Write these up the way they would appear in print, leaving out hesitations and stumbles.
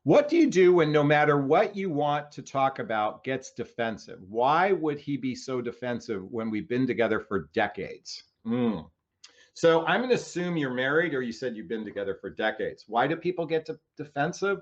What do you do when no matter what you want to talk about gets defensive? Why would he be so defensive when we've been together for decades? So I'm going to assume you're married, or you said you've been together for decades. Why do people get defensive?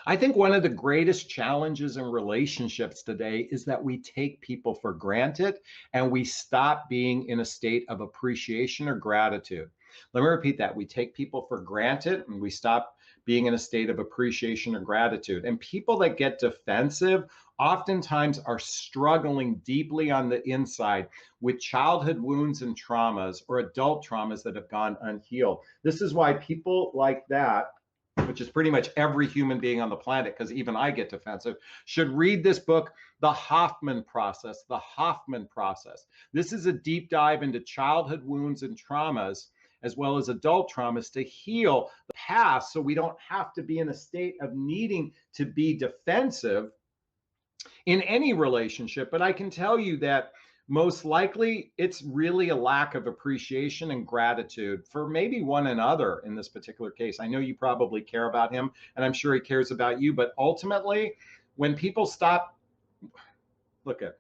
I think one of the greatest challenges in relationships today is that we take people for granted and we stop being in a state of appreciation or gratitude. Let me repeat that. We take people for granted and we stop being in a state of appreciation or gratitude. And people that get defensive oftentimes are struggling deeply on the inside with childhood wounds and traumas or adult traumas that have gone unhealed. This is why people like that, which is pretty much every human being on the planet, because even I get defensive, should read this book, The Hoffman Process. The Hoffman Process. This is a deep dive into childhood wounds and traumas, as well as adult traumas, to heal the past so we don't have to be in a state of needing to be defensive in any relationship. But I can tell you that most likely it's really a lack of appreciation and gratitude for maybe one another in this particular case. I know you probably care about him, and I'm sure he cares about you, but ultimately, when people stop, look at,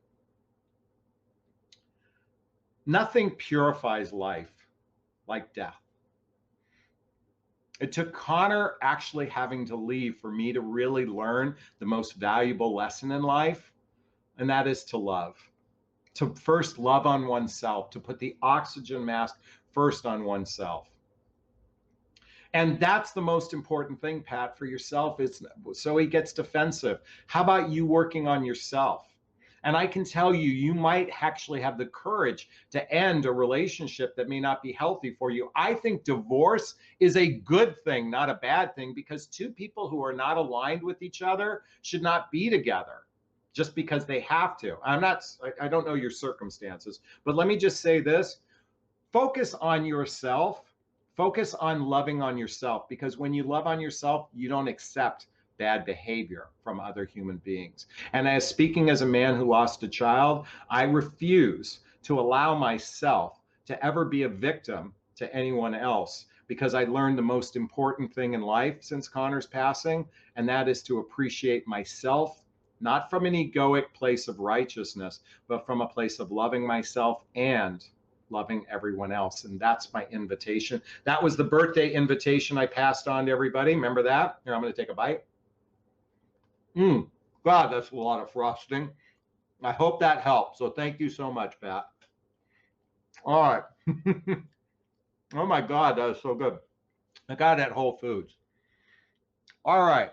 nothing purifies life like death. It took Connor actually having to leave for me to really learn the most valuable lesson in life, and that is to love. To first love on oneself, to put the oxygen mask first on oneself. And that's the most important thing, Pat, for yourself. Is so he gets defensive. How about you working on yourself? And I can tell you, you might actually have the courage to end a relationship that may not be healthy for you. I think divorce is a good thing, not a bad thing, because two people who are not aligned with each other should not be together just because they have to. I don't know your circumstances, but let me just say this. Focus on yourself. Focus on loving on yourself, because when you love on yourself, you don't accept bad behavior from other human beings. And as speaking as a man who lost a child, I refuse to allow myself to ever be a victim to anyone else, because I learned the most important thing in life since Connor's passing, and that is to appreciate myself, not from an egoic place of righteousness, but from a place of loving myself and loving everyone else. And that's my invitation. That was the birthday invitation I passed on to everybody. Remember that? Here, I'm going to take a bite. God, that's a lot of frosting. I hope that helped. So thank you so much, Pat. All right. Oh my God, that was so good. I got it at Whole Foods. All right.